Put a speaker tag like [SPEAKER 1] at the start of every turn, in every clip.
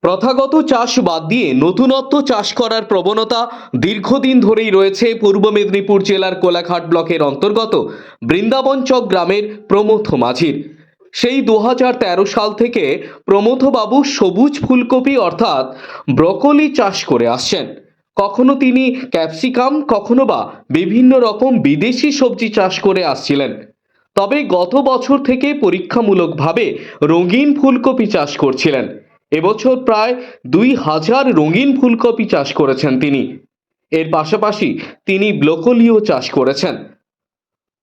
[SPEAKER 1] প্রথাগত চাষ বাদ দিয়ে নতুনত্ব চাষ করার প্রবণতা দীর্ঘদিন ধরেই রয়েছে পূর্ব মেদিনীপুর জেলার কোলাঘাট ব্লকের অন্তর্গত বৃন্দাবনচক গ্রামের প্রমথ মাঝির। সেই 2013 সাল থেকে প্রমথবাবু সবুজ ফুলকপি অর্থাৎ ব্রকলি চাষ করে আসছেন। কখনো তিনি ক্যাপসিকাম, কখনো বা বিভিন্ন রকম বিদেশি সবজি চাষ করে আসছিলেন। তবে গত বছর থেকে পরীক্ষামূলকভাবে রঙিন ফুলকপি চাষ করছিলেন। এবছর প্রায় 2000 রঙিন ফুলকপি চাষ করেছেন তিনি। এর পাশাপাশি তিনি ব্রকলিও চাষ করেছেন।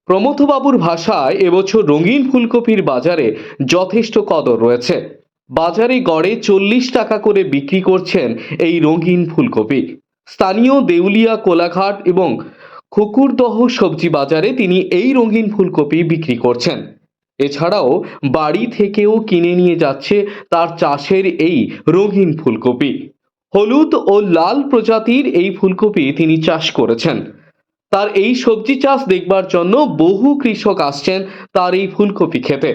[SPEAKER 1] প্রমথবাবুর ভাষায় এবছর রঙিন ফুলকপির বাজারে যথেষ্ট কদর রয়েছে। বাজারে গড়ে 40 টাকা করে বিক্রি করছেন এই রঙিন ফুলকপি। স্থানীয় দেউলিয়া, কোলাঘাট এবং খুকুরদহ সবজি বাজারে তিনি এই রঙিন ফুলকপি বিক্রি করছেন। এছাড়াও বাড়ি থেকেও কিনে নিয়ে যাচ্ছে তার চাষের এই রঙিন ফুলকপি। হলুদ ও লাল প্রজাতির এই ফুলকপি তিনি চাষ করেছেন। তার এই সবজি চাষ দেখবার জন্য বহু কৃষক আসছেন তার এই ফুলকপি খেতে।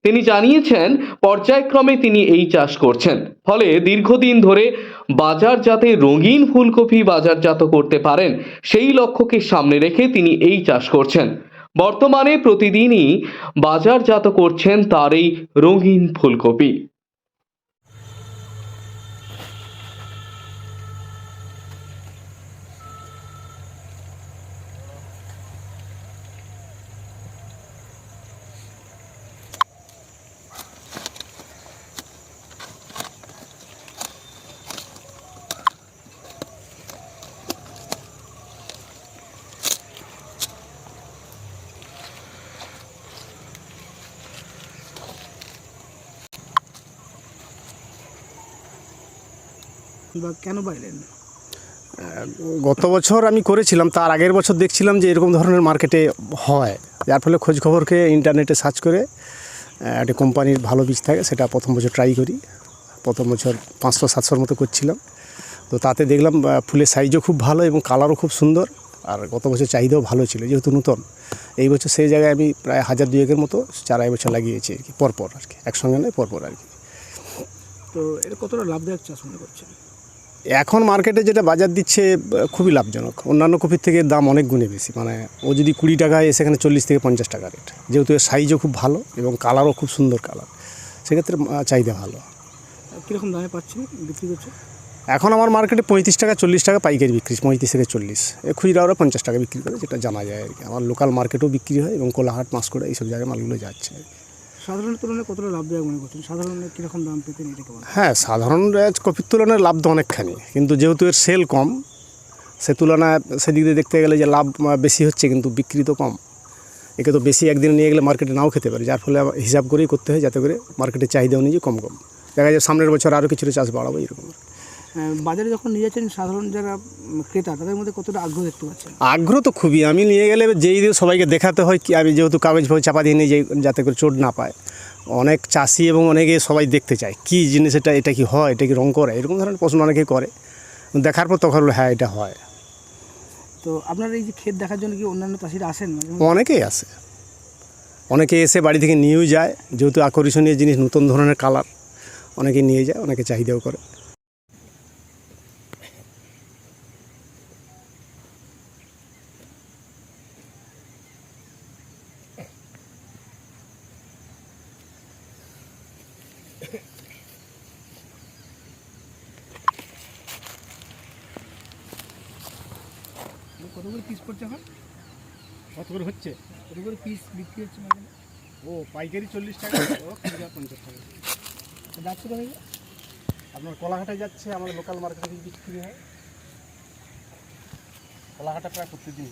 [SPEAKER 1] তিনি জানিয়েছেন পর্যায়ক্রমে তিনি এই চাষ করছেন, ফলে দীর্ঘদিন ধরে বাজারজাতে রঙিন ফুলকপি বাজারজাত করতে পারেন সেই লক্ষ্যকে সামনে রেখে তিনি এই চাষ করছেন। বর্তমানে প্রতিদিনই বাজারজাত করছেন তার এই রঙিন ফুলকপি।
[SPEAKER 2] বা কেন পাইলেন?
[SPEAKER 3] গত বছর আমি করেছিলাম, তার আগের বছর দেখছিলাম যে এরকম ধরনের মার্কেটে হয়, যার ফলে খোঁজ খবরকে ইন্টারনেটে সার্চ করে একটা কোম্পানির ভালো বীজ থাকে সেটা প্রথম বছর ট্রাই করি। প্রথম বছর 500-700 মতো করছিলাম, তো তাতে দেখলাম ফুলের সাইজও খুব ভালো এবং কালারও খুব সুন্দর। আর গত বছর চাহিদাও ভালো ছিল যেহেতু নতুন। এই বছর সেই জায়গায় আমি প্রায় 1000-2000 মতো চারা এবছর লাগিয়েছি আর কি, পরপর আর কি, একসঙ্গে নয়, পরপর আর কি।
[SPEAKER 2] তো এটা কতটা লাভদায়ক চাষ মনে করছেন?
[SPEAKER 3] এখন মার্কেটে যেটা বাজার দিচ্ছে খুবই লাভজনক। অন্যান্য কপির থেকে দাম অনেক গুণে বেশি। মানে ও যদি 20 টাকায় সেখানে 40 থেকে 50 টাকা রেট, যেহেতু এর সাইজও খুব ভালো এবং কালারও খুব সুন্দর কালার, সেক্ষেত্রে চাহিদা ভালো।
[SPEAKER 2] কীরকম দামে পাচ্ছেন বিক্রি করছে?
[SPEAKER 3] এখন আমার মার্কেটে 35 টাকা 40 টাকা পাইকারি বিক্রি, 35 থেকে 40। খুচরা ওরা 50 টাকা বিক্রি করে, যেটা জানা যায় আর কি। আমার লোকাল মার্কেটেও বিক্রি হয় এবং কোলাহাট, মাসকড়া এইসব জায়গায় মালগুলো যাচ্ছে।
[SPEAKER 2] সাধারণ তুলনায় কতটা লাভদায়ক মনে করছেন? সাধারণ কীরকম দাম পেতেন এটাকে বলেন?
[SPEAKER 3] হ্যাঁ, সাধারণ কপির তুলনায় লাভ তো অনেকখানি, কিন্তু যেহেতু এর সেল কম, সে তুলনায় সেদিক দিয়ে দেখতে গেলে যে লাভ বেশি হচ্ছে কিন্তু বিক্রি তো কম। একে তো বেশি একদিনে নিয়ে গেলে মার্কেটে নাও খেতে পারে, যার ফলে হিসাব করেই করতে হয় যাতে করে মার্কেটের চাহিদা অনুযায়ী কম কম দেখা যায়। সামনের বছর আরও কিছুটা চাষ বাড়াবো এরকম।
[SPEAKER 2] বাজারে যখন নিয়ে যাচ্ছেন সাধারণ যারা ক্রেতা তাদের মধ্যে কতটা আগ্রহ দেখতে পাচ্ছেন?
[SPEAKER 3] আগ্রহ তো খুবই। আমি নিয়ে গেলে যেই সবাইকে দেখাতে হয় কি, আমি যেহেতু কাগজ ফাগজ চাপা দিয়ে নিয়ে যাই যাতে করে চোট না পায়। অনেক চাষি এবং অনেকে সবাই দেখতে চায় কী জিনিস এটা কি হয়, এটা কি রং করে, এরকম ধরনের প্রশ্ন অনেকেই করে। দেখার পর তখন হ্যাঁ এটা হয়।
[SPEAKER 2] তো আপনার এই যে ক্ষেত দেখার জন্য কি অন্যান্য চাষিরা আসেন?
[SPEAKER 3] অনেকেই আসে, অনেকে এসে বাড়ি থেকে নিয়েও যায়, যেহেতু আকর্ষণীয় জিনিস, নতুন ধরনের কালার, অনেকে নিয়ে যায়, অনেকে চাহিদাও করে।
[SPEAKER 2] কত করে পিস পড়ছে এখন?
[SPEAKER 3] কত করে হচ্ছে?
[SPEAKER 2] কত করে পিস বিক্রি হচ্ছে?
[SPEAKER 3] ও পাইকারি 40 টাকা, ও 50 টাকা
[SPEAKER 2] যাচ্ছে তো?
[SPEAKER 3] আপনার কোলাঘাটে যাচ্ছে, আমাদের লোকাল মার্কেটে বিক্রি হয়। কোলাঘাটে প্রায় প্রতিদিন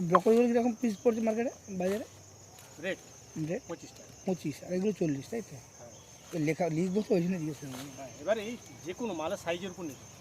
[SPEAKER 2] ব্রকলিগুলো কীরকম পিস পড়ছে মার্কেটে বাজারে?
[SPEAKER 3] রেট
[SPEAKER 2] রেট
[SPEAKER 3] 25 টাকা।
[SPEAKER 2] 25 আর এগুলো 40, তাই তো? লেখা লিখবো তো ওই জন্য জিজ্ঞেস করলাম।
[SPEAKER 3] হ্যাঁ, এবারে এই যে কোনো মালের সাইজের উপর নির্ভর।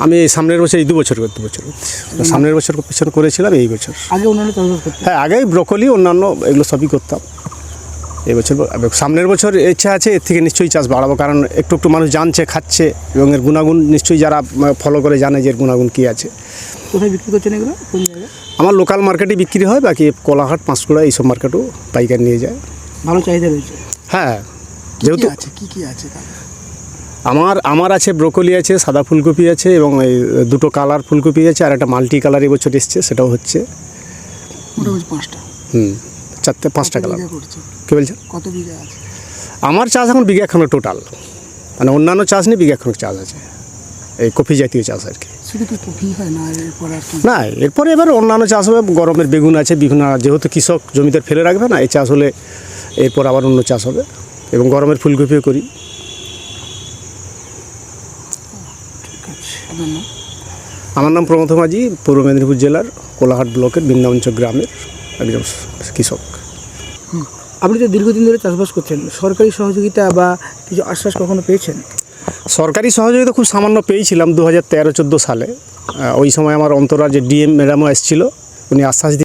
[SPEAKER 3] আমি সামনের বছর এই 2 বছর করতে সামনের বছর পিছনে করেছিলাম, এই বছর।
[SPEAKER 2] আগে অন্যান্য চাষবাস করতে?
[SPEAKER 3] হ্যাঁ, আগে ব্রকলি অন্যান্য এগুলো সবই করতাম। এই বছর সামনের বছর ইচ্ছা আছে এর থেকে নিশ্চয়ই চাষ বাড়াবো, কারণ একটু একটু মানুষ জানছে, খাচ্ছে এবং এর গুণাগুণ নিশ্চয়ই যারা ফলো করে জানে যে এর গুণাগুণ কী আছে।
[SPEAKER 2] কোথায় বিক্রি করছেন এগুলো, কোন জায়গায়?
[SPEAKER 3] আমার লোকাল মার্কেটে বিক্রি হয়, বাকি কোলাঘাট, পাঁশকুড়া এইসব মার্কেটও পাইকারি নিয়ে যায়।
[SPEAKER 2] ভালো চাহিদা রয়েছে?
[SPEAKER 3] হ্যাঁ, যেহেতু
[SPEAKER 2] কি আছে
[SPEAKER 3] আমার আছে ব্রোকলি আছে, সাদা ফুলকপি আছে এবং এই 2টো কালার ফুলকপি আছে, আর একটা মাল্টি কালার এবছর এসছে, সেটাও হচ্ছে।
[SPEAKER 2] মোটামুটি 5টা।
[SPEAKER 3] 5টা কালার। কী বলছেন?
[SPEAKER 2] কত বিঘা আছে?
[SPEAKER 3] আমার চাষ এখন বিঘা খানেক টোটাল, মানে অন্যান্য চাষ নেই, বিঘা খানেক চাষ আছে, এই কফি জাতীয় চাষ আর কি।
[SPEAKER 2] শুধু কি কফি হয় না এরপর আর কি?
[SPEAKER 3] না, এরপরে এবার অন্যান্য চাষ হবে, গরমের বেগুন আছে, বিভিন্ন, যেহেতু কৃষক জমিতে ফেলে রাখবে না, এই চাষ হলে এরপর আবার অন্য চাষ হবে, এবং গরমের ফুলকপিও করি। আমার নাম প্রমথ মাঝি, পূর্ব মেদিনীপুর জেলার কোলাঘাট ব্লকের বৃন্দাবনচক গ্রামের একজন কৃষক।
[SPEAKER 2] আপনি তো দীর্ঘদিন ধরে চাষবাস করছেন, সরকারি সহযোগিতা বা কিছু আশ্বাস কখনো পেয়েছেন?
[SPEAKER 3] সরকারি সহযোগিতা খুব সামান্য পেয়েছিলাম 2013-14 সালে। ওই সময় আমার অন্তরাজ্যে ডিএম ম্যাডামও এসেছিল, উনি আশ্বাস দিয়ে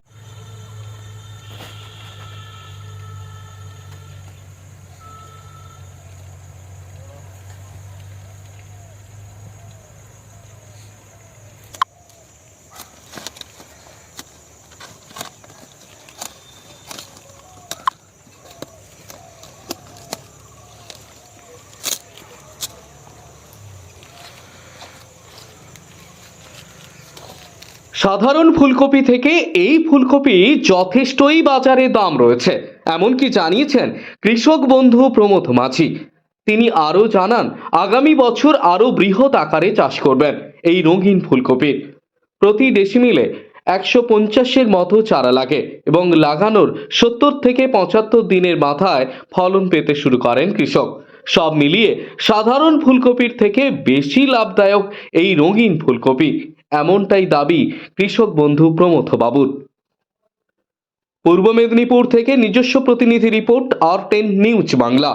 [SPEAKER 1] সাধারণ ফুলকপি থেকে এই ফুলকপি যথেষ্টই বাজারে দাম রয়েছে, এমনকি জানিয়েছেন কৃষক বন্ধু প্রমথ মাঝি। তিনি আরও জানান আগামী বছর আরও বৃহৎ আকারে চাষ করবেন এই রঙিন ফুলকপির। প্রতি ডেসিমিলে 150-এর মতো চারা লাগে এবং লাগানোর 70 থেকে 75 দিনের মাথায় ফলন পেতে শুরু করেন কৃষক। সব মিলিয়ে সাধারণ ফুলকপির থেকে বেশি লাভদায়ক এই রঙিন ফুলকপি, এমনটাই দাবি কৃষক বন্ধু প্রমথ বাবুর। পূর্ব মেদিনীপুর থেকে নিজস্ব প্রতিনিধি রিপোর্ট, R10 নিউজ বাংলা।